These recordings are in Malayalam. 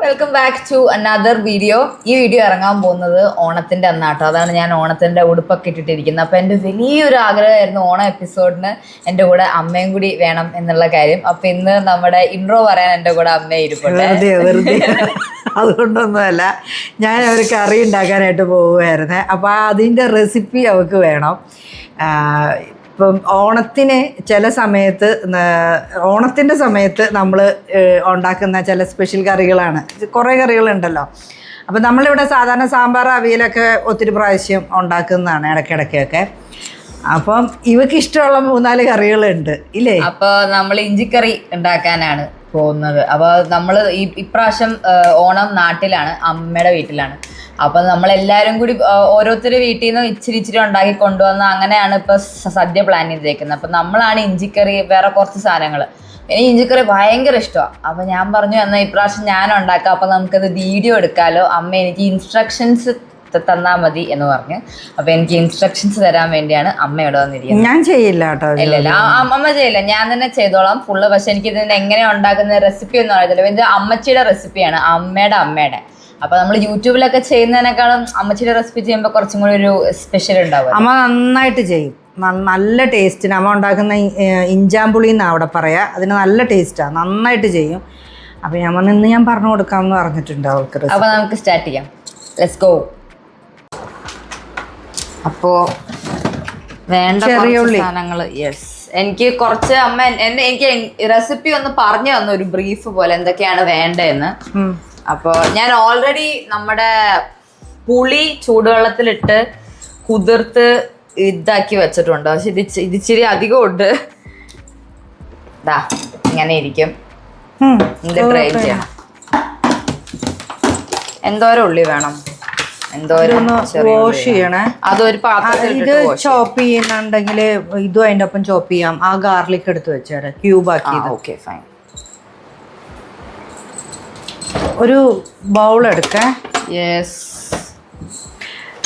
Welcome back to another video. ഈ വീഡിയോ ഇറങ്ങാൻ പോകുന്നത് ഓണത്തിൻ്റെ അന്നാട്ടോ. അതാണ് ഞാൻ ഓണത്തിൻ്റെ ഉടുപ്പൊക്കെ ഇട്ടിട്ടിരിക്കുന്നത്. അപ്പോൾ എൻ്റെ വലിയൊരു ആഗ്രഹമായിരുന്നു ഓണം എപ്പിസോഡിന് എൻ്റെ കൂടെ അമ്മയും കൂടി വേണം എന്നുള്ള കാര്യം. അപ്പോൾ ഇന്ന് നമ്മുടെ ഇൻട്രോ പറയാൻ എൻ്റെ കൂടെ അമ്മ ഇരിപ്പുണ്ട്. അതുകൊണ്ടൊന്നുമല്ല, ഞാൻ ഒരു കറി ഉണ്ടാക്കാനായിട്ട് പോവുമായിരുന്നേ. അപ്പോൾ അതിൻ്റെ റെസിപ്പി അവൾക്ക് വേണം. ഇപ്പം ഓണത്തിന് ചില സമയത്ത് ഓണത്തിൻ്റെ സമയത്ത് നമ്മൾ ഉണ്ടാക്കുന്ന ചില സ്പെഷ്യൽ കറികളാണ്. കുറേ കറികളുണ്ടല്ലോ. അപ്പം നമ്മളിവിടെ സാധാരണ സാമ്പാർ അവിയലൊക്കെ ഒത്തിരി പ്രാവശ്യം ഉണ്ടാക്കുന്നതാണ് ഇടയ്ക്കിടയ്ക്കൊക്കെ. അപ്പം ഇവക്ക് ഇഷ്ടമുള്ള 3-4 കറികളുണ്ട് ഇല്ലേ? അപ്പോൾ നമ്മൾ ഇഞ്ചിക്കറി ഉണ്ടാക്കാനാണ് പോകുന്നത്. അപ്പോൾ നമ്മൾ ഇപ്രാവശ്യം ഓണം നാട്ടിലാണ്, അമ്മയുടെ വീട്ടിലാണ്. അപ്പം നമ്മളെല്ലാവരും കൂടി ഓരോരുത്തർ വീട്ടിൽ നിന്ന് ഇച്ചിരി ഉണ്ടാക്കി കൊണ്ടുവന്ന് അങ്ങനെയാണ് ഇപ്പോൾ സദ്യ പ്ലാൻ ചെയ്തേക്കുന്നത്. അപ്പം നമ്മളാണ് ഇഞ്ചിക്കറി, വേറെ കുറച്ച് സാധനങ്ങൾ. എനിക്ക് ഇഞ്ചിക്കറി ഭയങ്കര ഇഷ്ടമാണ്. അപ്പം ഞാൻ പറഞ്ഞു എന്നാൽ ഇപ്രാവശ്യം ഞാൻ ഉണ്ടാക്കാം, അപ്പം നമുക്കത് വീഡിയോ എടുക്കാമല്ലോ. അമ്മ എനിക്ക് ഇൻസ്ട്രക്ഷൻസ് തന്നാൽ മതി എന്ന് പറഞ്ഞു. അപ്പം എനിക്ക് ഇൻസ്ട്രക്ഷൻസ് തരാൻ വേണ്ടിയാണ് അമ്മ ഇവിടെ വന്നിരിക്കുന്നത്. ഞാൻ ചെയ്യില്ല കേട്ടോ. ഇല്ല അമ്മ ചെയ്യില്ല, ഞാൻ തന്നെ ചെയ്തോളാം ഫുള്ള്. പക്ഷെ എനിക്ക് ഇതിന് എങ്ങനെ ഉണ്ടാക്കുന്ന റെസിപ്പി ഒന്നും അറിയത്തില്ല. ഇത് അമ്മച്ചിയുടെ റെസിപ്പിയാണ്, അമ്മയുടെ. അപ്പൊ നമ്മൾ യൂട്യൂബിലൊക്കെ ചെയ്യുന്നതിനേക്കാളും അമ്മച്ചിയുടെ റെസിപ്പി ചെയ്യുമ്പോൾ കുറച്ചും കൂടി ഒരു സ്പെഷ്യൽ ഉണ്ടാവും. അമ്മ നന്നായിട്ട് ചെയ്യും, നല്ല ടേസ്റ്റിന്. അമ്മ ഉണ്ടാക്കുന്ന ഇഞ്ചാമ്പുളി എന്നാണ് അവിടെ പറയാ. അതിന് നല്ല ടേസ്റ്റാണ്, നന്നായിട്ട് ചെയ്യും. അപ്പൊ ഇന്ന് ഞാൻ പറഞ്ഞു കൊടുക്കാമെന്ന് പറഞ്ഞിട്ടുണ്ട് അവൾക്ക്. അപ്പൊ നമുക്ക് സ്റ്റാർട്ട് ചെയ്യാം. Let's go. അപ്പോ വേണ്ട സാധനങ്ങൾ. യെസ്, എനിക്ക് കുറച്ച് അമ്മ എനിക്ക് റെസിപ്പി ഒന്ന് പറഞ്ഞു തന്നു, ഒരു ബ്രീഫ് പോലെ എന്തൊക്കെയാണ് വേണ്ടതെന്ന്. അപ്പോൾ ഞാൻ ഓൾറെഡി നമ്മുടെ പുളി ചൂടുവെള്ളത്തിലിട്ട് കുതിർത്ത് ഇതാക്കി വെച്ചിട്ടുണ്ട്. പക്ഷെ ഇതിച്ചിരി അധികം ഉണ്ട്. ഇതാ ഇങ്ങനെ ഇരിക്കും. ഇത് ട്രൈ ചെയ്യണം. എന്തോരം ഉള്ളി വേണം, വാഷ് ചെയ്യണേ. അതൊരു പാത്രത്തിൽ ചോപ്പ് ചെയ്യുന്നുണ്ടെങ്കിൽ ഇതും അതിൻ്റെ ഒപ്പം ചോപ്പ് ചെയ്യാം. ആ ഗാർലിക് എടുത്ത് വെച്ചേരെ, ക്യൂബ് ആക്കി. Okay fine. ഒരു ബൗൾ എടുക്കേ. യെസ്,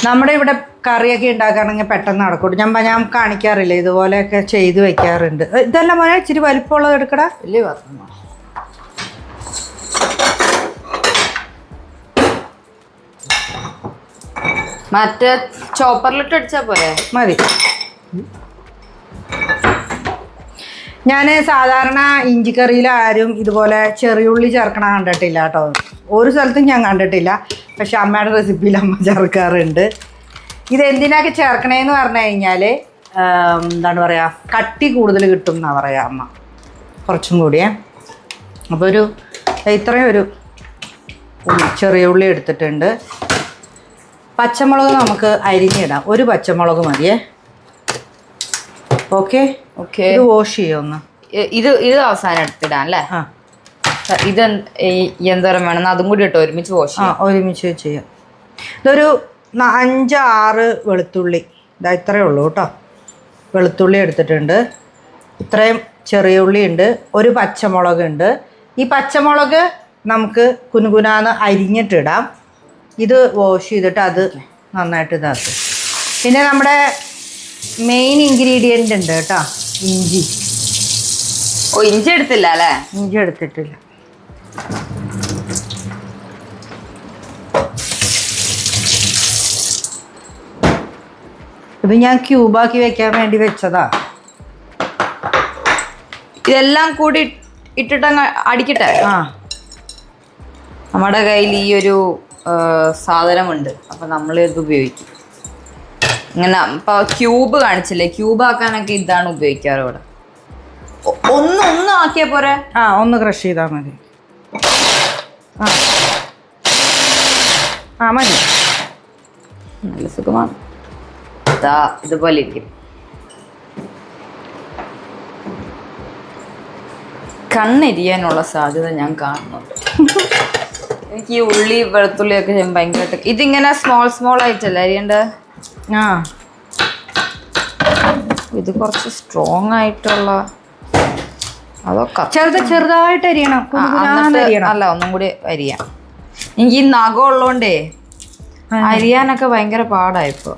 നമ്മുടെ ഇവിടെ കറിയൊക്കെ ഉണ്ടാക്കുകയാണെങ്കിൽ പെട്ടെന്ന് നടക്കൂട്ടും. ഞാൻ കാണിക്കാറില്ല, ഇതുപോലെയൊക്കെ ചെയ്ത് വെക്കാറുണ്ട്. ഇതെല്ലാം മോനെ ഇച്ചിരി വലിപ്പമുള്ളത് എടുക്കടാ. വലിയ പാത്രം മറ്റേ ചോപ്പറിലിട്ട് അടിച്ചാൽ പോരെ? മതി. ഞാൻ സാധാരണ ഇഞ്ചിക്കറിയിൽ ആരും ഇതുപോലെ ചെറിയുള്ളി ചേർക്കണ കണ്ടിട്ടില്ല കേട്ടോ. ഒരു സ്ഥലത്തും ഞാൻ കണ്ടിട്ടില്ല. പക്ഷെ അമ്മയുടെ റെസിപ്പിയിൽ അമ്മ ചേർക്കാറുണ്ട്. ഇതെന്തിനൊക്കെ ചേർക്കണേന്ന് പറഞ്ഞു കഴിഞ്ഞാൽ എന്താണ് പറയുക, കട്ടി കൂടുതൽ കിട്ടും എന്നാണ് പറയുക അമ്മ, കുറച്ചും കൂടിയേ. അപ്പോൾ ഇത്രയും ഒരു ചെറിയ ഉള്ളി എടുത്തിട്ടുണ്ട്. പച്ചമുളക് നമുക്ക് അരിഞ്ഞിടാം. ഒരു പച്ചമുളക് മതിയേ. Okay okay. ഇത് വാഷ് ചെയ്യുമൊന്ന്. ഇത് അവസാനം എടുത്തിടാം അല്ലേ? ഇത് എന്തോരം വേണം അതും കൂടി ഇട്ടോ ഒരുമിച്ച് വാഷ് ചെയ്യാം. ഒരുമിച്ച് ചെയ്യാം. ഇതൊരു 5-6 വെളുത്തുള്ളി, ഇതാ ഇത്രയേ ഉള്ളൂ കേട്ടോ. വെളുത്തുള്ളി എടുത്തിട്ടുണ്ട്. ഇത്രയും ചെറിയ ഉള്ളി ഉണ്ട്. ഒരു പച്ചമുളക് ഉണ്ട്. ഈ പച്ചമുളക് നമുക്ക് കുനുകുനാന്ന് അരിഞ്ഞിട്ടിടാം. ഇത് വാഷ് ചെയ്തിട്ട് അത് നന്നായിട്ട് ഇതാക്കും. പിന്നെ നമ്മുടെ മെയിൻ ഇൻഗ്രീഡിയൻ്റ് ഉണ്ട് കേട്ടോ, ഇഞ്ചി. ഇഞ്ചി എടുത്തില്ല അല്ലേ? ഇഞ്ചി എടുത്തിട്ടില്ല. ഇത് ഞാൻ ക്യൂബാക്കി വെക്കാൻ വേണ്ടി വെച്ചതാ. ഇതെല്ലാം കൂടി ഇട്ടിട്ടങ്ങ് അടിക്കട്ടെ. നമ്മുടെ കയ്യിൽ ഈ ഒരു സാധനമുണ്ട്, അപ്പം നമ്മളിത് ഉപയോഗിക്കും. ഇങ്ങനെ ഇപ്പോൾ ക്യൂബ് കാണിച്ചില്ലേ, ക്യൂബ് ആക്കാനൊക്കെ ഇതാണ് ഉപയോഗിക്കാറ് ഇവിടെ. ഒന്ന് ആക്കിയാൽ പോരെ? ഒന്ന് ക്രഷ് ചെയ്താൽ മതി. മതി. നല്ല സുഖമാണ്. ഇതുപോലെ ഇരിക്കും. കണ്ണെരിയാനുള്ള സാധ്യത ഞാൻ കാണുന്നുണ്ട്. എനിക്ക് ഈ ഉള്ളി വെളുത്തുള്ളിയൊക്കെ ചെയ്യുമ്പോൾ ഭയങ്കരമായിട്ട് ഇതിങ്ങനെ സ്മോൾ ആയിട്ടല്ലേ അരിയേണ്ടത്? ഇത് കുറച്ച് സ്ട്രോങ് ആയിട്ടുള്ള അതൊക്കെ ചെറുതായിട്ട് അരിയണം. അല്ല, ഒന്നും കൂടി അരിയാം. എനിക്ക് ഈ നഖം ഉള്ളതുകൊണ്ടേ അരിയാനൊക്കെ ഭയങ്കര പാടായിപ്പോ.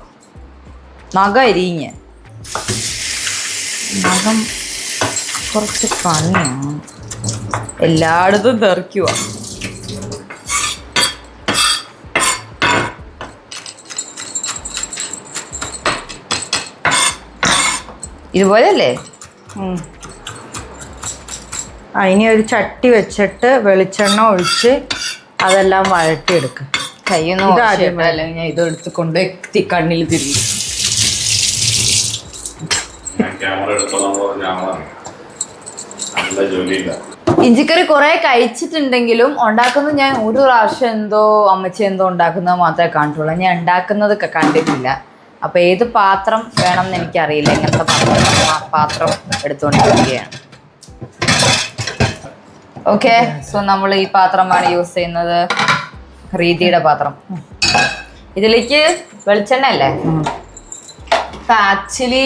നഖം അരിഞ്ഞ് നഖം കുറച്ച് പണിയാണ്, എല്ലായിടത്തും തെറിക്കുക. ഇതുപോലെയല്ലേ? ഇനി ഒരു ചട്ടി വെച്ചിട്ട് വെളിച്ചെണ്ണ ഒഴിച്ച് അതെല്ലാം വഴട്ടിയെടുക്കുക. കയ്യൊന്നും അല്ലെങ്കിൽ ഞാൻ ഇതെടുത്ത് കൊണ്ട് കണ്ണിൽ തിരികെ. ഇഞ്ചിക്കറി കുറെ കഴിച്ചിട്ടുണ്ടെങ്കിലും ഉണ്ടാക്കുന്നത് ഞാൻ ഒരു പ്രാവശ്യം അമ്മച്ചി എന്തോ ഉണ്ടാക്കുന്നത് മാത്രമേ കണ്ടിട്ടുള്ളൂ. ഞാൻ ഉണ്ടാക്കുന്നതൊക്കെ കണ്ടിട്ടില്ല. അപ്പൊ ഏത് പാത്രം വേണം എന്ന് എനിക്കറിയില്ല. ഇങ്ങനത്തെ പാത്രം എടുത്തുകൊണ്ടിരിക്കുകയാണ്. ഓക്കെ, സോ നമ്മൾ ഈ പാത്രമാണ് യൂസ് ചെയ്യുന്നത്, റീതിയുടെ പാത്രം. ഇതിലേക്ക് വെളിച്ചെണ്ണ അല്ലേ? ആക്ച്വലി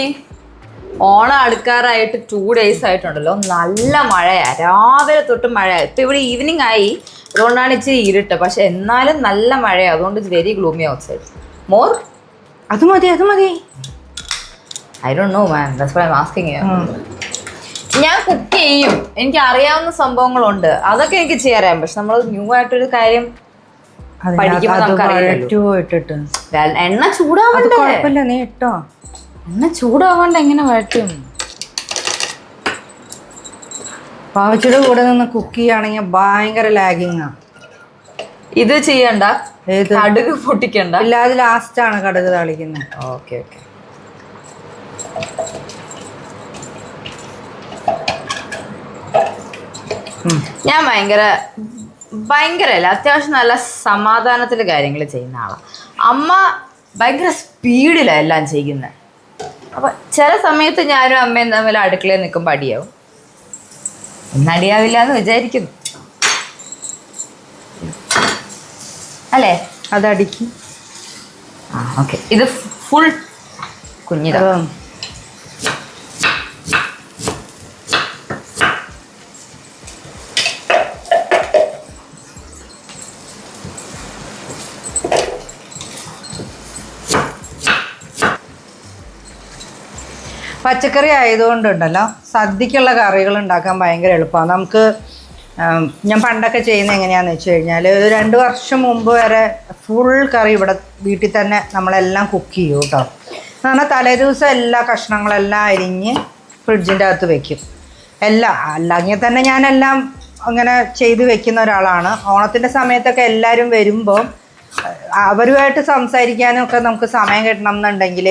ഓണം അടുക്കാറായിട്ട് 2 days ആയിട്ടുണ്ടല്ലോ, നല്ല മഴയാ. രാവിലെ തൊട്ട് മഴയാ. ഇപ്പൊ ഇവിടെ ഈവനിങ് ആയി, അതുകൊണ്ടാണ് ഇച്ചിരി ഇരുട്ട്. പക്ഷെ എന്നാലും നല്ല മഴയാ. അതുകൊണ്ട് it's very gloomy outside. More? അത് മതി. I don't know man, that's why I am asking you. ഞാൻ കുക്ക് ചെയ്യും, എനിക്ക് അറിയാവുന്ന സംഭവങ്ങളുണ്ട്, അതൊക്കെ എനിക്ക് ചെയ്യാറിയാം. പക്ഷെ നമ്മൾ ന്യൂ ആയിട്ടൊരു കാര്യം പഠിക്കുമ്പോൾ നമുക്കറിയാം. എണ്ണ ചൂടാവണ്ടേ? നീ ഇട്ടോ. എണ്ണ ചൂടാവാണ്ട് എങ്ങനെ വഴറ്റും? പാവച്ചിയുടെ കൂടെ നിന്ന് കുക്ക് ചെയ്യുകയാണെങ്കിൽ ഭയങ്കര ലാഗിങ്ങാ. ഇത് ചെയ്യണ്ട, കടുക് പൊട്ടിക്കണ്ട. ഇല്ല, അത് ലാസ്റ്റാണ് കടുക് താളിക്കുന്നത്. ഓക്കെ. ഞാൻ ഭയങ്കരല്ല, അത്യാവശ്യം നല്ല സമാധാനത്തിൽ കാര്യങ്ങൾ ചെയ്യുന്ന ആളാണ്. അമ്മ ഭയങ്കര സ്പീഡിലാണ് എല്ലാം ചെയ്യുന്നത്. അപ്പൊ ചില സമയത്ത് ഞാനും അമ്മയും തമ്മിൽ അടുക്കളയിൽ നിൽക്കുമ്പോൾ അടിയാവും. ഇന്നടിയാവില്ല എന്ന് വിചാരിക്കുന്നു, അല്ലേ? അതടിക്കും. ഓക്കെ, ഇത് ഫുൾ കുഞ്ഞിതാ. പച്ചക്കറി ആയതുകൊണ്ടുണ്ടല്ലോ സദ്യക്കുള്ള കറികൾ ഉണ്ടാക്കാൻ ഭയങ്കര എളുപ്പമാണ്. നമുക്ക് ഞാൻ പണ്ടൊക്കെ ചെയ്യുന്നത് എങ്ങനെയാണെന്ന് വെച്ച് കഴിഞ്ഞാൽ, 2 വർഷം മുമ്പ് വരെ ഫുൾ കറി ഇവിടെ വീട്ടിൽ തന്നെ നമ്മളെല്ലാം കുക്ക് ചെയ്യും കേട്ടോ. എന്ന് പറഞ്ഞാൽ തലേദിവസം എല്ലാ കഷ്ണങ്ങളെല്ലാം അരിഞ്ഞ് ഫ്രിഡ്ജിൻ്റെ അകത്ത് വെക്കും. അല്ലെങ്കിൽ തന്നെ ഞാനെല്ലാം അങ്ങനെ ചെയ്ത് വെക്കുന്ന ഒരാളാണ്. ഓണത്തിൻ്റെ സമയത്തൊക്കെ എല്ലാവരും വരുമ്പോൾ അവരുമായിട്ട് സംസാരിക്കാനും ഒക്കെ നമുക്ക് സമയം കിട്ടണം എന്നുണ്ടെങ്കിൽ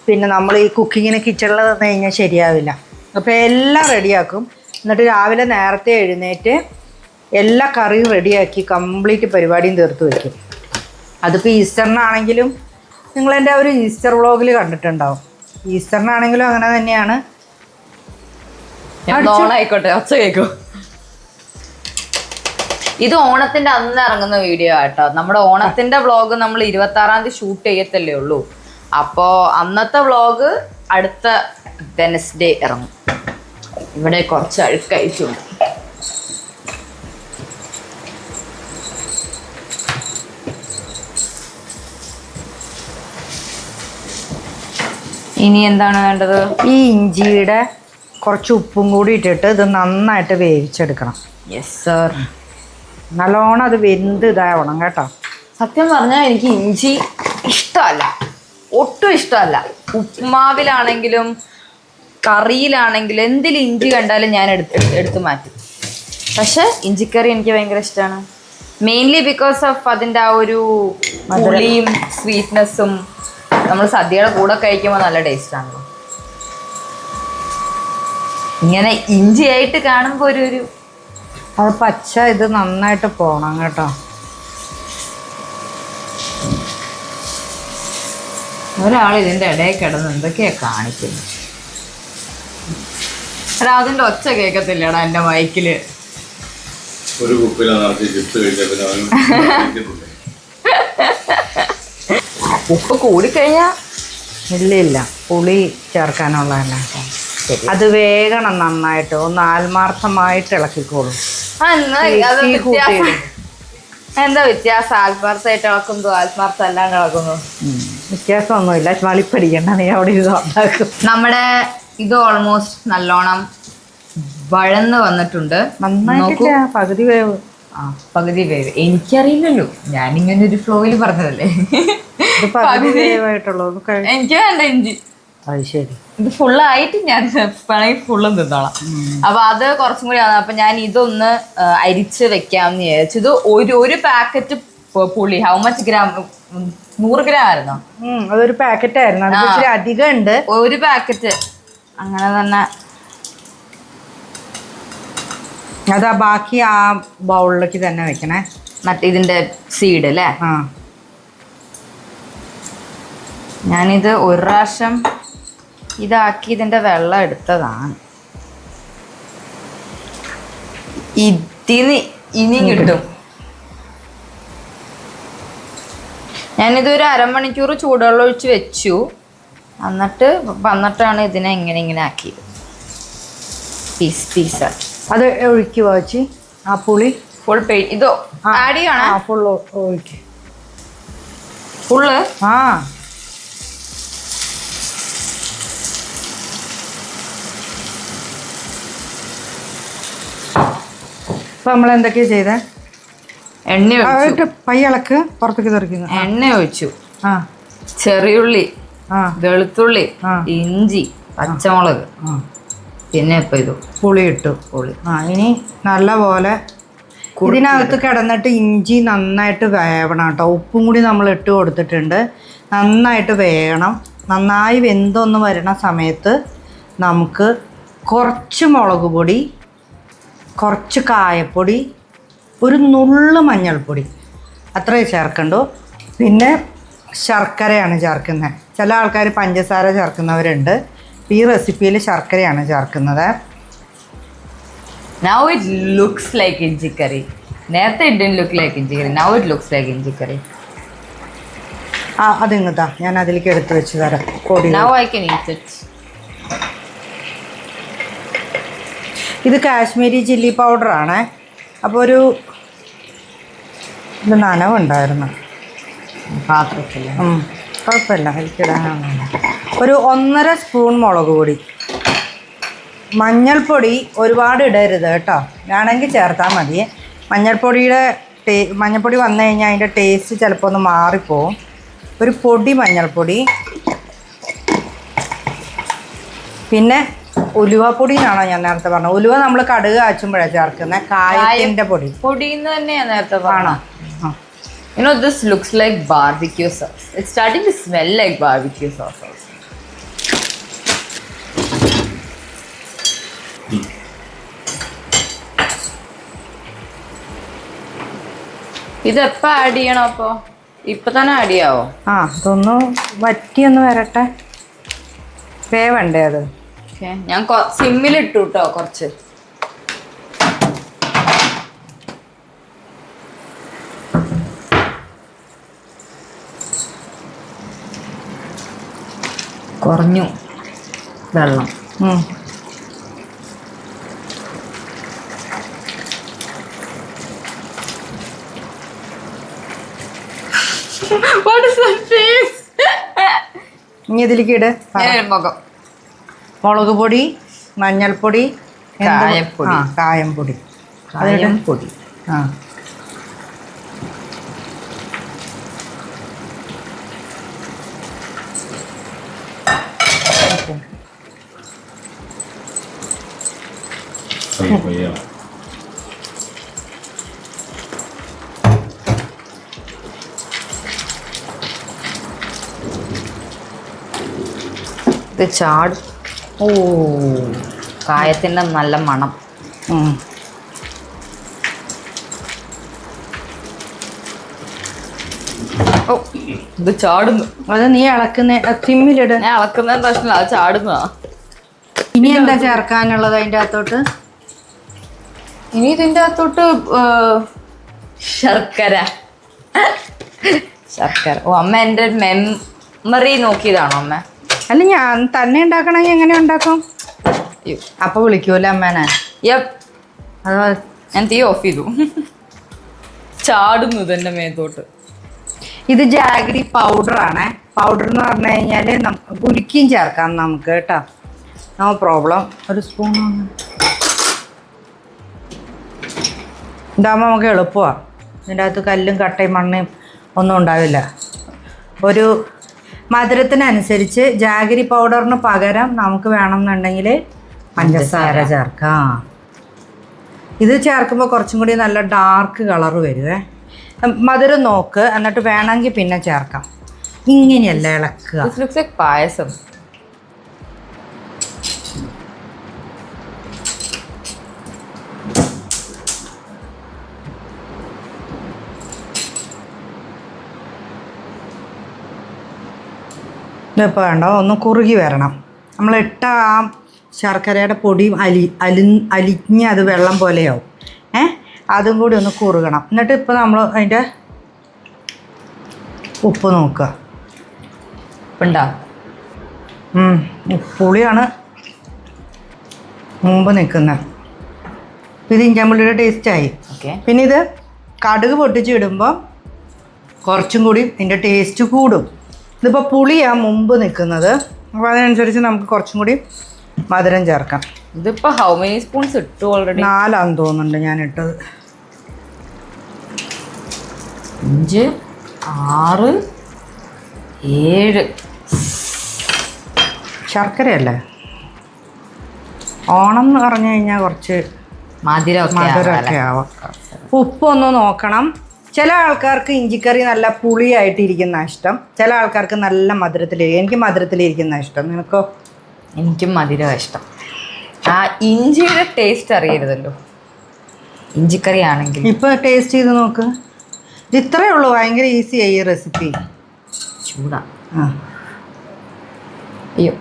പിന്നെ നമ്മൾ ഈ കുക്കിങ്ങിന് കിച്ചണിൽ നിന്ന് കഴിഞ്ഞാൽ ശരിയാവില്ല. അപ്പോൾ എല്ലാം റെഡിയാക്കും. എന്നിട്ട് രാവിലെ നേരത്തെ എഴുന്നേറ്റ് എല്ലാ കറിയും റെഡിയാക്കി കംപ്ലീറ്റ് പരിപാടിയും തീർത്ത് വയ്ക്കും. അതിപ്പോൾ ഈസ്റ്ററിനാണെങ്കിലും നിങ്ങളെൻ്റെ ഒരു ഈസ്റ്റർ വ്ളോഗിൽ കണ്ടിട്ടുണ്ടാവും. ഈസ്റ്ററിനാണെങ്കിലും അങ്ങനെ തന്നെയാണ്. ആയിക്കോട്ടെ, ഒച്ച കേൾക്കും. ഇത് ഓണത്തിന്റെ അന്ന് ഇറങ്ങുന്ന വീഡിയോ ആട്ടോ. നമ്മുടെ ഓണത്തിന്റെ വ്ളോഗ് നമ്മൾ 26-ാം തീയതി ഷൂട്ട് ചെയ്യത്തല്ലേ ഉള്ളൂ. അപ്പോൾ അന്നത്തെ വ്ളോഗ് അടുത്ത വെനസ്ഡേ ഇറങ്ങും. ഇവിടെ കുറച്ച് അഴുക്കഴിച്ചുണ്ട്. ഇനി എന്താണ് വേണ്ടത്? ഈ ഇഞ്ചിയുടെ കുറച്ച് ഉപ്പും കൂടി ഇട്ടിട്ട് ഇത് നന്നായിട്ട് വേവിച്ചെടുക്കണം. Yes sir. നല്ലോണം അത് വെന്ത് ഇതാവണം കേട്ടോ. സത്യം പറഞ്ഞാൽ എനിക്ക് ഇഞ്ചി ഇഷ്ടമല്ല, ഒട്ടും ഇഷ്ടമല്ല. ഉപ്മാവിലാണെങ്കിലും കറിയിലാണെങ്കിലും എന്തിലും ഇഞ്ചി കണ്ടാലും ഞാൻ എടുത്ത് മാറ്റും. പക്ഷെ ഇഞ്ചിക്കറി എനിക്ക് ഭയങ്കര ഇഷ്ടമാണ്. മെയിൻലി ബിക്കോസ് ഓഫ് അതിൻ്റെ ആ ഒരു പുളിയും സ്വീറ്റ്നെസ്സും. നമ്മൾ സദ്യയുടെ കൂടെ കഴിക്കുമ്പോൾ നല്ല ടേസ്റ്റാണല്ലോ. ഇങ്ങനെ ഇഞ്ചിയായിട്ട് കാണുമ്പോൾ ഒരു അത് പച്ച ഇത് നന്നായിട്ട് പോണം കേട്ടോ. ഒരാൾ ഇതിൻ്റെ ഇടയിൽ കിടന്ന് എന്തൊക്കെയാ കാണിക്കുന്നു. എടാ അതിൻ്റെ ഒച്ച കേൾക്കത്തില്ലടാ എൻ്റെ മൈക്കില്. ഉപ്പ് കൂടിക്കഴിഞ്ഞാ ഇല്ല, പുളി ചേർക്കാനുള്ളതല്ല. അത് വേഗണം നന്നായിട്ട്, ഒന്ന് ആത്മാർത്ഥമായിട്ട് ഇളക്കിക്കോളൂ. എന്താ വ്യത്യാസം? ആത്മാർത്ഥമായിട്ട് ഇളക്കുന്നു, ആത്മാർത്ഥം അല്ലാണ്ട് ഇളക്കുന്നു? വ്യത്യാസമൊന്നുമില്ല, വളിപ്പടിക്കണ്ട, നീ അവിടെ ഇത് ഉണ്ടാക്കും. നമ്മുടെ ഇത് ഓൾമോസ്റ്റ് നല്ലോണം വഴന്ന് വന്നിട്ടുണ്ട്. നന്നായിട്ട് പകുതി വേവ്. പകുതി വേവ് എനിക്കറിയില്ലല്ലോ, ഞാനിങ്ങനെ ഒരു ഫ്ലോയിൽ പറഞ്ഞതല്ലേ. പകുതി വേവായിട്ടുള്ളൂ. എനിക്ക് വേണ്ട ഇഞ്ചി. അത് ശരി. ഇത് ഫുള്ളായിട്ട് ഞാൻ വേണമെങ്കിൽ ഫുള്ളും തിന്നോളാം. അപ്പൊ അത് കുറച്ചും കൂടി ആണ്. അപ്പൊ ഞാൻ ഇതൊന്ന് അരിച്ച് വെക്കാമെന്ന് വിചാരിച്ചു. ഇത് ഒരു പാക്കറ്റ് പുളി ഹൗ മച്ച് ഗ്രാം? 100 ഗ്രാം ആയിരുന്നോ? അതൊരു പാക്കറ്റ് ആയിരുന്നു. അത് ഇച്ചിരി അധികം ഉണ്ട്. ഒരു പാക്കറ്റ് അങ്ങനെ തന്നെ. അതാ ബാക്കി ആ ബൗളിലേക്ക് തന്നെ വെക്കണേ. മറ്റേ ഇതിന്റെ സീഡ് അല്ലേ? ആ, ഞാനിത് ഒരു പ്രാവശ്യം ഇതാക്കി ഇതിന്റെ വെള്ളം എടുത്തതാണ്. ഇതിന് ഇനിയും കിട്ടും. ഞാനിതൊരു അരമണിക്കൂർ ചൂടുവെള്ളം ഒഴിച്ച് വെച്ചു. വന്നിട്ടാണ് ഇതിനെ ഇങ്ങനെ ആക്കിയത്. പീസാക്കി. അത് ഒഴിക്കുവോ ചേച്ചി? ആ പുളി ഫുൾ ഇതോ ആഡ് ചെയ്യണം? ഫുൾ ഒഴിക്കും. ഫുള്ള്? ആ, ഇപ്പൊ നമ്മൾ എന്തൊക്കെയാ ചെയ്തേ? എണ്ണ ഒഴിച്ചു. പയ്യളക്ക് പുറത്തേക്ക് തെറിക്കുന്നു. എണ്ണ ഒഴിച്ചു. ആ, ചെറിയുള്ളി, ആ, വെളുത്തുള്ളി, ഇഞ്ചി, പച്ചമുളക്, പിന്നെ ഇപ്പൊ ഇത് പുളി ഇട്ടു. ആ, ഇനി നല്ല പോലെ ഇതിനകത്ത് കിടന്നിട്ട് ഇഞ്ചി നന്നായിട്ട് വേവണം കേട്ടോ. ഉപ്പും കൂടി നമ്മൾ ഇട്ട് കൊടുത്തിട്ടുണ്ട്. നന്നായിട്ട് വേകണം. നന്നായി വെന്തൊന്ന് വരുന്ന സമയത്ത് നമുക്ക് കുറച്ച് മുളക് പൊടി, കുറച്ച് കായപ്പൊടി, ഒരു നുള്ളു മഞ്ഞൾപ്പൊടി അത്രേ ചേർക്കണ്ടു. പിന്നെ ശർക്കരയാണ് ചേർക്കുന്നത്. ചില ആൾക്കാർ പഞ്ചസാര ചേർക്കുന്നവരുണ്ട്. ഈ റെസിപ്പിയിൽ ശർക്കരയാണ് ചേർക്കുന്നത്. Now it looks like ഇഞ്ചി കറി. നേരത്തെ it didn't look like ഇഞ്ചി കറി. Now it looks like ഇഞ്ചി കറി. ആ, അതിങ്ങതാ ഞാൻ അതിലേക്ക് എടുത്ത് വെച്ച് തരാം പൊടി. Now I can eat it. ഇത് കാശ്മീരി ചില്ലി പൗഡറാണ്. അപ്പോൾ ഒരു ഇത് നനവുണ്ടായിരുന്നു പാത്രത്തിൽ. കുഴപ്പമില്ല, എനിക്കിടാനാണ്. ഒരു 1.5 സ്പൂൺ മുളക് പൊടി. മഞ്ഞൾപ്പൊടി ഒരുപാട് ഇടരുത് കേട്ടോ. വേണമെങ്കിൽ ചേർത്താൽ മതി. മഞ്ഞൾപ്പൊടി വന്നു കഴിഞ്ഞാൽ അതിൻ്റെ ടേസ്റ്റ് ചിലപ്പോൾ ഒന്ന് മാറിപ്പോവും. ഒരു പൊടി മഞ്ഞൾപ്പൊടി. പിന്നെ ഉലുവപ്പൊടി എന്നാണോ ഞാൻ നേരത്തെ പറഞ്ഞത്? ഉലുവ നമ്മൾ കടുക് കാച്ചുമ്പോഴാണ് ചേർക്കുന്നത്. കായത്തിൻ്റെ പൊടി. പൊടിന്ന് തന്നെയാണ് നേരത്തെ പറഞ്ഞത്. You know, this looks like barbecue sauce. It's starting to smell like barbecue sauce also. ഇതെപ്പോ ആഡ് ചെയ്യണം? അപ്പോ ഇപ്പൊ തന്നെ ആഡ് ചെയ്യാവോ? ആ, അതൊന്ന് വറ്റിയൊന്ന് വരട്ടെ. വേവണ്ടേ അത്? ഞാൻ സിമ്മിലിട്ടു കേട്ടോ കുറച്ച്. കുറഞ്ഞു വെള്ളം. ഇനി ഇതിലേക്ക് ഇട്. മുളക് പൊടി, മഞ്ഞൾപ്പൊടി, കായപ്പൊടി, കായംപൊടി. കായംപൊടി. ആ, ഇത് ചാടും. ഓ, കായത്തിൻ്റെ നല്ല മണം. ഓ, ഇത് ചാടുന്നു. അത് നീ ഇളക്കുന്ന സിമ്മിലിട്. ഞാൻ ഇളക്കുന്ന പ്രശ്നമില്ല, അത് ചാടുന്നതാ. ഇനി എന്താ ചേർക്കാനുള്ളത് അതിൻ്റെ അകത്തോട്ട്? ഇനി ഇതിൻ്റെ അകത്തോട്ട് ശർക്കര. ഓ, അമ്മ എൻ്റെ മെമ്മറി നോക്കിയതാണോ അമ്മ? അല്ല, ഞാൻ തന്നെ ഉണ്ടാക്കണമെങ്കിൽ എങ്ങനെ ഉണ്ടാക്കും? അപ്പൊ വിളിക്കൂല അമ്മേനെ? അത് ഞാൻ തീ ഓഫ് ചെയ്തു. ചാടുന്നു തന്നെ മേത്തോട്ട്. ഇത് ജാഗരി പൗഡറാണ്. പൗഡർ എന്ന് പറഞ്ഞു കഴിഞ്ഞാൽ പുരിക്കും ചേർക്കാം നമുക്ക് കേട്ടോ. No problem. ഒരു സ്പൂൺ ഇതാകുമ്പോൾ നമുക്ക് എളുപ്പമാണ്. ഇതിൻ്റെ അകത്ത് കല്ലും കട്ടയും മണ്ണയും ഒന്നും ഉണ്ടാവില്ല. ഒരു മധുരത്തിനനുസരിച്ച് ജാഗരി പൗഡറിന് പകരം നമുക്ക് വേണമെന്നുണ്ടെങ്കിൽ പഞ്ചസാര ചേർക്കാം. ഇത് ചേർക്കുമ്പോൾ കുറച്ചും കൂടി നല്ല ഡാർക്ക് കളറ് വരുവേ. മധുരം നോക്ക്, എന്നിട്ട് വേണമെങ്കിൽ പിന്നെ ചേർക്കാം. ഇങ്ങനെയല്ല ഇളക്കുക. പായസം. ഇതിപ്പോൾ വേണ്ടോ ഒന്ന് കുറുകി വരണം. നമ്മളിട്ട ആ ശർക്കരയുടെ പൊടിയും അലിഞ്ഞ് അത് വെള്ളം പോലെയാവും. അതും കൂടി ഒന്ന് കുറുകണം. എന്നിട്ട് ഇപ്പോൾ നമ്മൾ അതിൻ്റെ ഉപ്പ് നോക്കുക. ഉണ്ടോ? പുളിയാണ് മുമ്പ് നിൽക്കുന്നത്. ഇത് ഇഞ്ചാമ്പുള്ളിയുടെ ടേസ്റ്റായി. പിന്നെ ഇത് കടുക് പൊട്ടിച്ച് ഇടുമ്പോൾ കുറച്ചും കൂടി ഇതിൻ്റെ ടേസ്റ്റ് കൂടും. ഇതിപ്പോൾ പുളിയാണ് മുമ്പ് നിൽക്കുന്നത്, അപ്പോൾ അതിനനുസരിച്ച് നമുക്ക് കുറച്ചും കൂടി മധുരം ചേർക്കാം. ഇതിപ്പോൾ ഹൗ മെനി സ്പൂൺസ് ഇട്ടു? ഓൾറെഡി 4 തോന്നുന്നുണ്ട് ഞാൻ ഇട്ടത്. 5, 6, 7. ശർക്കരയല്ലേ? ഓണം എന്ന് പറഞ്ഞു കഴിഞ്ഞാൽ കുറച്ച് മധുരമൊക്കെ ആവാം. ഉപ്പൊന്ന് നോക്കണം. ചില ആൾക്കാർക്ക് ഇഞ്ചിക്കറി നല്ല പുളിയായിട്ടിരിക്കുന്ന ഇഷ്ടം, ചില ആൾക്കാർക്ക് നല്ല എനിക്ക് മധുരത്തിലിരിക്കുന്ന ഇഷ്ടം. നിനക്കോ? എനിക്കും മധുരമാണ് ഇഷ്ടം. ആ ഇഞ്ചിയുടെ ടേസ്റ്റ് അറിയരുതല്ലോ ഇഞ്ചിക്കറി ആണെങ്കിൽ. ഇപ്പോൾ ടേസ്റ്റ് ചെയ്ത് നോക്ക്. ഇത് ഇത്രയേ ഉള്ളൂ, ഭയങ്കര ഈസിയായി ഈ റെസിപ്പി. ചൂടാ. അയ്യോ,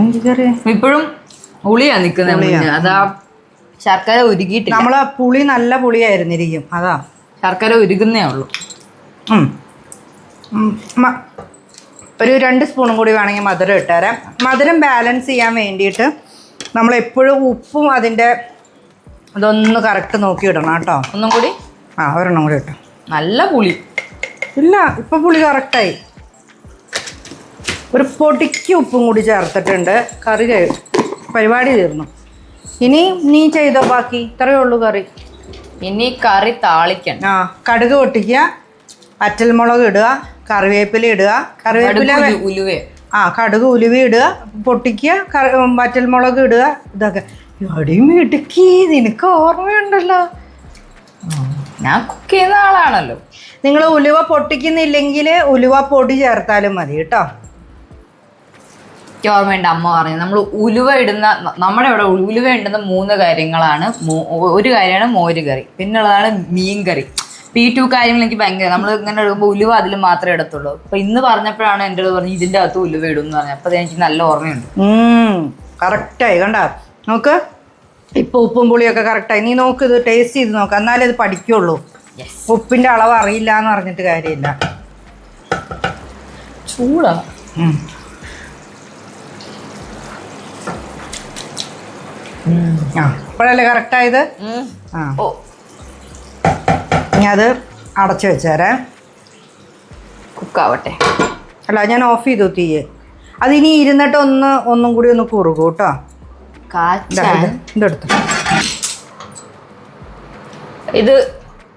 ഇഞ്ചിക്കറി ഇപ്പോഴും പുളിയാ നിൽക്കുന്നത്. അതാ ശർക്കര ഉരുകിയിട്ടില്ല. നമ്മളെ പുളി നല്ല പുളിയായിരുന്നിരിക്കും, അതാ ശർക്കര ഉരുകുന്നേ ഉള്ളൂ. ഒരു 2 സ്പൂണും കൂടി വേണമെങ്കിൽ മധുരം ഇട്ടുതരാം. മധുരം ബാലൻസ് ചെയ്യാൻ വേണ്ടിയിട്ട് നമ്മളെപ്പോഴും ഉപ്പും അതിൻ്റെ അതൊന്ന് കറക്റ്റ് നോക്കി ഇടണം കേട്ടോ. ഒന്നും കൂടി? ഒരെണ്ണം കൂടി ഇട്ടോ. നല്ല പുളി ഇല്ല, ഇപ്പം പുളി കറക്റ്റായി. ഒരു പൊടിക്ക് ഉപ്പും കൂടി ചേർത്തിട്ടുണ്ട്. കറി പരിപാടി തീർന്നു. ഇനി നീ ചെയ്തോ ബാക്കി. ഇത്രയേ ഉള്ളൂ കറി. ഇനി കറി താളിക്കണം. കടുക് പൊട്ടിക്കുക, വറ്റൽമുളക് ഇടുക, കറിവേപ്പില ഇടുക. കറിവേപ്പില കടുക് ഉലുവ ഇടുക, പൊട്ടിക്കുക, വറ്റൽമുളക് ഇടുക. ഇതൊക്കെ എവിടെയും ഇടുക്കി. നിനക്ക് ഓർമ്മയുണ്ടല്ലോ, ഞാൻ കുക്ക് ചെയ്യുന്ന ആളാണല്ലോ. നിങ്ങൾ ഉലുവ പൊട്ടിക്കുന്നില്ലെങ്കിൽ ഉലുവ പൊടി ചേർത്താലും മതി കേട്ടോ. ഓർമ്മയുണ്ട് അമ്മ പറഞ്ഞു നമ്മൾ ഉലുവ ഇടുന്ന, നമ്മുടെ ഇവിടെ ഉലുവ ഇടുന്ന 3 കാര്യങ്ങളാണ്. ഒരു കാര്യമാണ് മോര് കറി, പിന്നുള്ളതാണ് മീൻ കറി. ഈ 2 കാര്യങ്ങൾ എനിക്ക് ഭയങ്കര, നമ്മൾ ഇങ്ങനെ എടുക്കുമ്പോൾ ഉലുവ അതിൽ മാത്രമേ ഇടത്തുള്ളൂ. അപ്പൊ ഇന്ന് പറഞ്ഞപ്പോഴാണ് എൻ്റെ അടുത്ത് പറഞ്ഞു ഇതിൻ്റെ അകത്ത് ഉലുവ ഇടും എന്ന് പറഞ്ഞു. അപ്പൊ എനിക്ക് നല്ല ഓർമ്മയുണ്ട്. കറക്റ്റായി കണ്ട നോക്ക്. ഇപ്പൊ ഉപ്പും പുളിയൊക്കെ കറക്റ്റായി. നീ നോക്ക്, ഇത് ടേസ്റ്റ് ചെയ്ത് നോക്ക്, എന്നാലേ ഇത് പഠിക്കുള്ളൂ. ഉപ്പിന്റെ അളവ് അറിയില്ല എന്ന് പറഞ്ഞിട്ട് കാര്യമില്ല. ചൂടാ. ഇപ്പോഴല്ലേ കറക്റ്റായത്? ഇനി അത് അടച്ചു വെച്ചേരേ, കുക്കാവട്ടെ. അല്ല, ഞാൻ ഓഫ് ചെയ്തു തീയെ. അതിനി ഇരുന്നിട്ട് ഒന്നും കൂടി ഒന്ന് കുറുകൂ കേട്ടോ. ഇതെടുത്തു. ഇത്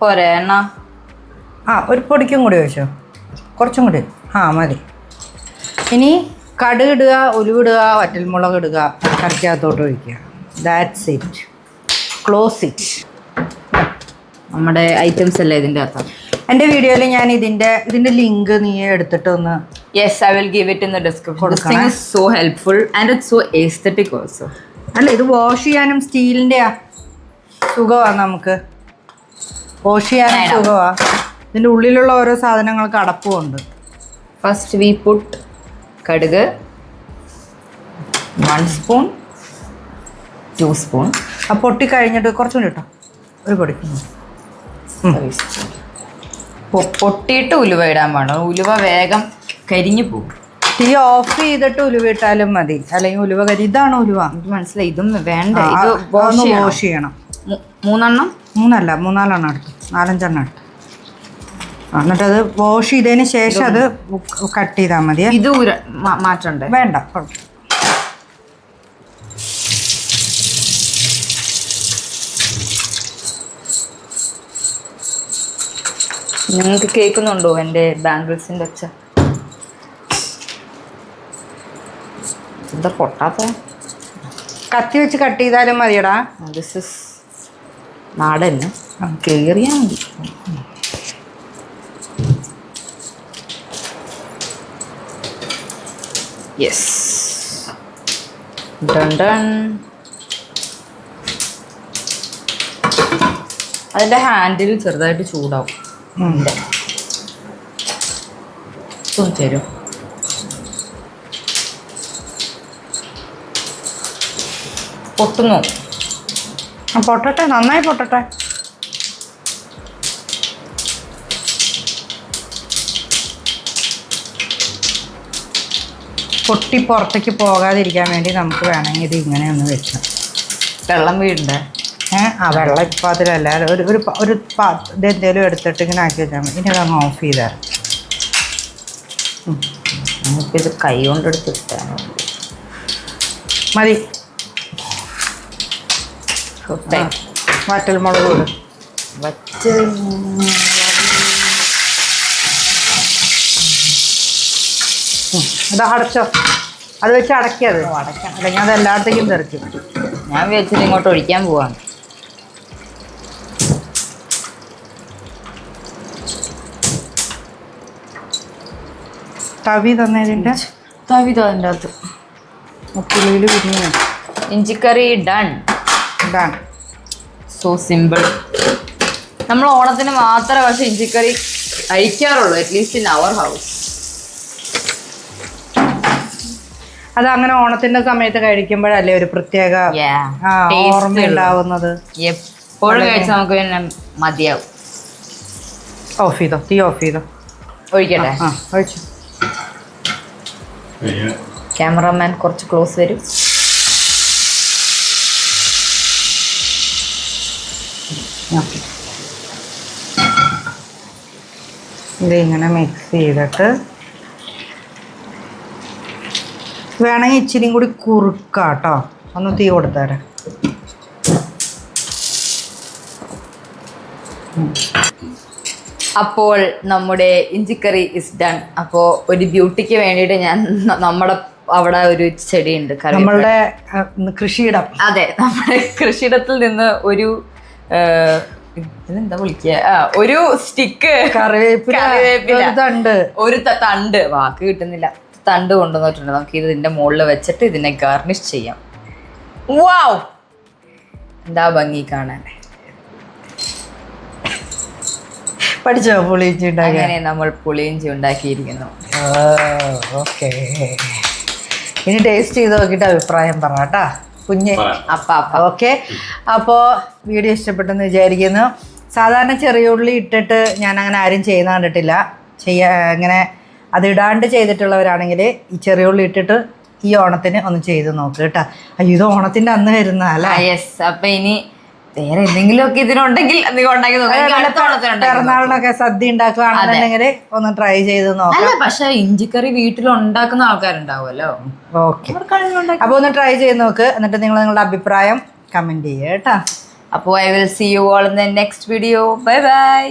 പോരെ എണ്ണ? ഒരു പൊടിക്കും കൂടി വെച്ചോ, കുറച്ചും കൂടി. മതി. ഇനി കടുക് ഇടുക, ഉലുവിടുക, വറ്റൽമുളക് ഇടുക, കറിക്കകത്തോട്ട് ഒഴിക്കുക. That's it. Close it. നമ്മുടെ ഐറ്റംസ് അല്ലേ ഇതിൻ്റെ അകത്ത്. എൻ്റെ വീഡിയോയിൽ ഞാൻ ഇതിൻ്റെ ലിങ്ക് നീ എടുത്തിട്ടൊന്ന്. Yes, I will give it in the description. This thing is so helpful and it's so aesthetic also. അല്ല, ഇത് വാഷ് ചെയ്യാനും സ്റ്റീലിൻ്റെയാ, സുഖമാണ്. നമുക്ക് വാഷ് ചെയ്യാനും സുഖമാണ്. ഇതിൻ്റെ ഉള്ളിലുള്ള ഓരോ സാധനങ്ങൾക്ക് അടപ്പുമുണ്ട്. ഫസ്റ്റ് വി പുട്ട് കടുക് 1 സ്പൂൺ, 2 സ്പൂൺ. പൊട്ടി കഴിഞ്ഞിട്ട് കുറച്ചും കൂടി ഇട്ടോ, ഒരു പൊടി. പൊട്ടിയിട്ട് ഉലുവ ഇടാൻ പാടില്ല, ഉലുവ വേഗം കരിഞ്ഞു പോകും. തീ ഓഫ് ചെയ്തിട്ട് ഉലുവ ഇട്ടാലും മതി, അല്ലെങ്കിൽ ഉലുവ ഇതാണ് ഉലുവ. എനിക്ക് മനസ്സിലായി. ഇതും വേണ്ട, ഇത് വാഷ് ചെയ്യണം. 3 എണ്ണം? 3 അല്ല, 4 എണ്ണം എടുത്തു, 4-5 എണ്ണം എടുത്തു. എന്നിട്ടത് വാഷ് ചെയ്തതിന് ശേഷം അത് കട്ട് ചെയ്താൽ മതി. ഇത് മാറ്റണ്ടേ? വേണ്ട. നിങ്ങൾക്ക് കേൾക്കുന്നുണ്ടോ എൻ്റെ ബാംഗിൾസിൻ്റെ ഒച്ച? എന്താ പൊട്ടാത്ത? കത്തി വെച്ച് കട്ട് ചെയ്താലും മതിയടാ. ദിസ് ഇസ് നാടൻ, കേറിയാൽ മതി. Yes, done done. അതിൻ്റെ ഹാൻഡിൽ ചെറുതായിട്ട് ചൂടാവും. തരും പൊട്ടുന്നു. പൊട്ടട്ടെ, നന്നായി പൊട്ടട്ടെ. പൊട്ടി പുറത്തേക്ക് പോകാതിരിക്കാൻ വേണ്ടി നമുക്ക് വേണമെങ്കിൽ ഇത് ഇങ്ങനെ ഒന്ന് വെച്ചു. വെള്ളം വീഴണ്ടേ? ആ വെള്ളം ഇപ്പം അതിലല്ല, ഒരു ഇതെന്തേലും എടുത്തിട്ട് ഇങ്ങനെ ആക്കി വെച്ചാൽ മതി. ഇനി അതങ്ങ് ഓഫ് ചെയ്താൽ നമുക്കിത് കൈ കൊണ്ടെടുത്തിട്ടാണ് മതി. വറ്റൽ മുളക് കൂടെ വച്ച് അത് അടച്ചോ. അത് വെച്ച് അടക്കിയത് അടയ്ക്കണം, അല്ലെങ്കിൽ അത് എല്ലായിടത്തേക്കും തെറിക്കും. ഞാൻ വെച്ചിട്ട് ഇങ്ങോട്ട് ഒഴിക്കാൻ പോവാണ്. തവി തന്നതിൻ്റെ തവി അതിൻ്റെ അകത്ത് മുക്കുള്ളിൽ പിരിഞ്ഞു. ഇഞ്ചിക്കറി ഡൺ. ഡൺ. So simple. നമ്മൾ ഓണത്തിന് മാത്രമേ പക്ഷെ ഇഞ്ചിക്കറി കഴിക്കാറുള്ളൂ, അറ്റ്ലീസ്റ്റ് ഇൻ അവർ ഹൗസ്. അത് അങ്ങനെ ഓണത്തിന്റെ സമയത്ത് കഴിക്കുമ്പോഴല്ലേ ഒരു പ്രത്യേക ഓർമ്മ ഉണ്ടാവുന്നത്. എപ്പോഴും കഴിച്ചാൽ നമുക്ക് പിന്നെ മതിയാവും. ഓഫ് ചെയ്തോ, തീ ഓഫ് ചെയ്തോ. ഒഴിക്കട്ടെ? ഒഴിച്ചു. ക്യാമറമാൻ കുറച്ച് ക്ലോസ് വരും. ഇത് ഇങ്ങനെ മിക്സ് ചെയ്തിട്ട് വേണമെങ്കിൽ ഇച്ചിരിയും കൂടി കുറുക്കാട്ടോ. ഒന്ന് തീ കൊടുത്തേരെ. അപ്പോൾ നമ്മുടെ ഇഞ്ചിക്കറി ഇസ് ഡൺ. അപ്പോൾ ഒരു ബ്യൂട്ടിക്ക് വേണ്ടിയിട്ട് ഞാൻ നമ്മുടെ അവിടെ ഒരു ചെടിയുണ്ട്, നമ്മളുടെ കൃഷിയിടം. അതെ, നമ്മുടെ കൃഷിയിടത്തിൽ നിന്ന് ഒരു എന്താ വിളിക്കുക, ഒരു സ്റ്റിക്ക് കറിവേപ്പില തണ്ട്, ഒരു തണ്ട്, വാക്ക് കിട്ടുന്നില്ല, തണ്ട് കൊണ്ടുവന്നിട്ടുണ്ട്. നമുക്ക് ഇതിന്റെ മുകളിൽ വെച്ചിട്ട് ഇതിനെ ഗാർണിഷ് ചെയ്യാം. വാവ്, എന്താ ഭംഗി കാണാൻ. പഠിച്ചോ പുളിയിഞ്ചി ഉണ്ടാക്കി? അങ്ങനെ നമ്മൾ പുളിയിഞ്ചി ഉണ്ടാക്കിയിരിക്കുന്നു. ഓക്കെ, ഇനി ടേസ്റ്റ് ചെയ്ത് നോക്കിയിട്ട് അഭിപ്രായം പറ കേട്ടാ കുഞ്ഞ്. ഓക്കെ, അപ്പോൾ വീഡിയോ ഇഷ്ടപ്പെട്ടെന്ന് വിചാരിക്കുന്നു. സാധാരണ ചെറിയ ഉള്ളി ഇട്ടിട്ട് ഞാൻ അങ്ങനെ ആരും ചെയ്യുന്ന കണ്ടിട്ടില്ല. ഇങ്ങനെ അത് ഇടാണ്ട് ചെയ്തിട്ടുള്ളവരാണെങ്കിൽ ഈ ചെറിയ ഉള്ളി ഇട്ടിട്ട് ഈ ഓണത്തിന് ഒന്ന് ചെയ്ത് നോക്ക് കേട്ടോ. അയ്യോ, ഇത് ഓണത്തിൻ്റെ അന്ന് വരുന്ന അല്ലേ? യെസ്. അപ്പം ഇനി വേറെ എന്തെങ്കിലുമൊക്കെ ഇതിനുണ്ടെങ്കിൽ പിറന്നാളിനൊക്കെ സദ്യ ഉണ്ടാക്കുകയാണെന്നുണ്ടെങ്കിൽ ഒന്ന് ട്രൈ ചെയ്ത് നോക്കാം. പക്ഷെ ഇഞ്ചിക്കറി വീട്ടിൽ ഉണ്ടാക്കുന്ന ആൾക്കാരുണ്ടാവുമല്ലോ. ഓക്കെ, അപ്പോൾ ഒന്ന് ട്രൈ ചെയ്ത് നോക്ക്. എന്നിട്ട് നിങ്ങൾ നിങ്ങളുടെ അഭിപ്രായം കമൻറ്റ് ചെയ്യുക കേട്ടോ. അപ്പോൾ I will see you all in the next video. Bye by.